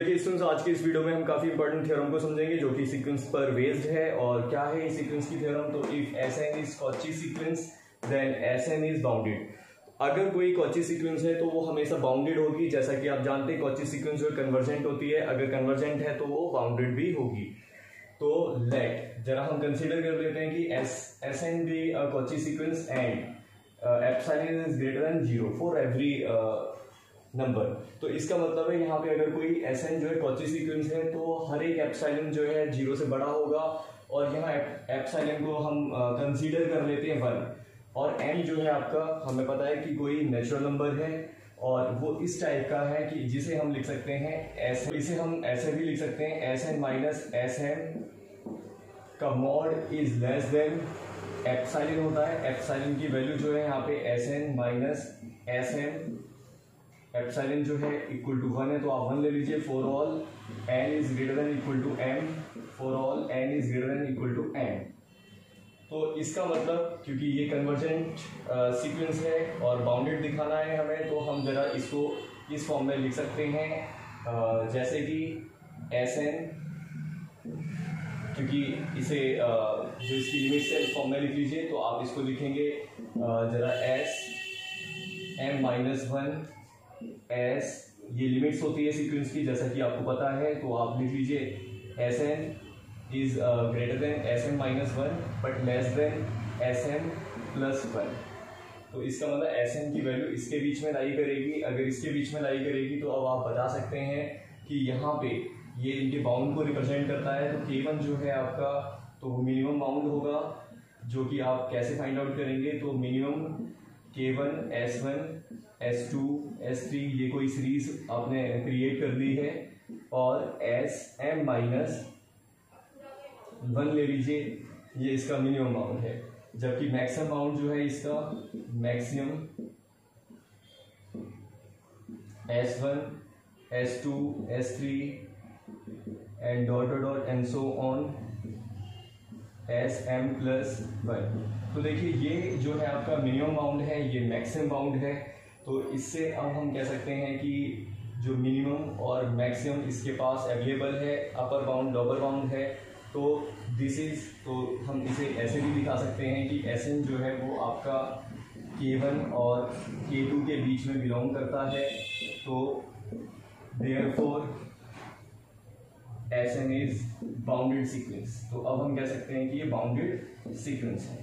देखिए स्टूडेंट्स, आज की इस वीडियो में हम काफी इंपॉर्टेंट थ्योरम को समझेंगे जो कि सीक्वेंस पर बेस्ड है। और क्या है इस सीक्वेंस की थ्योरम? तो if Sn is Cauchy sequence then Sn is bounded. अगर कोई कॉची सीक्वेंस है तो वो हमेशा बाउंडेड होगी। जैसा कि आप जानते हैं कॉची सीक्वेंस जो कन्वर्जेंट होती है, अगर कन्वर्जेंट है तो वो बाउंडेड भी होगी। तो लेट जरा हम कंसीडर कर लेते हैं कि Sn be Cauchy sequence and epsilon is greater than 0 for every number. तो इसका मतलब है यहाँ पे अगर कोई Sn जो है कॉची सीक्वेंस है तो हर एक एप्सिलॉन जो है 0 से बड़ा होगा। और यहाँ एप्सिलॉन को हम कंसीडर कर लेते हैं 1। और n जो है आपका हमें पता है कि कोई नेचुरल नंबर है और वो इस टाइप का है कि जिसे हम लिख सकते हैं इसे हम ऐसे भी लिख सकते हैं Sn माइनस Sm का mod is less than epsilon होता है। एप्सिलॉन की वैल्यू जो है यहाँ पे Sn माइनस Sm, एप्सिलॉन जो है इक्वल टू 1 है तो आप 1 ले लीजिए। For all n is greater than equal to m, for all n is greater than equal to m। तो इसका मतलब क्योंकि ये कन्वर्जेंट सीक्वेंस है और बाउंडेड दिखाना है हमें, तो हम जरा इसको इस फॉर्म में लिख सकते हैं जैसे कि Sn, क्योंकि इसे जो इसकी लिमिट है इस फॉर्म में लिख लीजिए। तो आप इसको लिखेंगे जरा S m माइनस 1 एस, ये लिमिट्स होती है सीक्वेंस की जैसा कि आपको पता है। तो आप लिख लीजिए Sn is greater then Sm minus 1 but less than Sm plus 1। तो इसका मतलब Sn की वैल्यू इसके बीच में लाई करेगी। अगर इसके बीच में लाई करेगी तो अब आप बता सकते हैं कि यहाँ पे ये इनके बाउंड को रिप्रेजेंट करता है। तो K1 जो है आपका तो मिनिमम बाउंड होगा, जो कि आप कैसे फाइंड आउट करेंगे? तो minimum K1 S1 S2 S3 ये कोई सीरीज आपने क्रिएट कर ली है और Sm माइनस 1 ले लीजिए, ये इसका मिनिमम बाउंड है। जबकि मैक्सिमम बाउंड जो है इसका maximum S1 S2 S3 and dot dot dot and so on Sm plus 1। तो देखिए ये जो है आपका मिनिमम बाउंड है, ये मैक्सिमम बाउंड है। तो इससे अब हम कह सकते हैं कि जो मिनिमम और मैक्सिमम इसके पास अवेलेबल है, अपर बाउंड लोअर बाउंड है। तो दिस इज, तो हम इसे ऐसे भी दिखा सकते हैं कि Sn जो है वो आपका K1 और K2 के बीच में बिलोंग करता है। तो therefore Sn is bounded sequence. तो अब हम कह सकते हैं कि ये बाउंडेड सीक्वेंस है।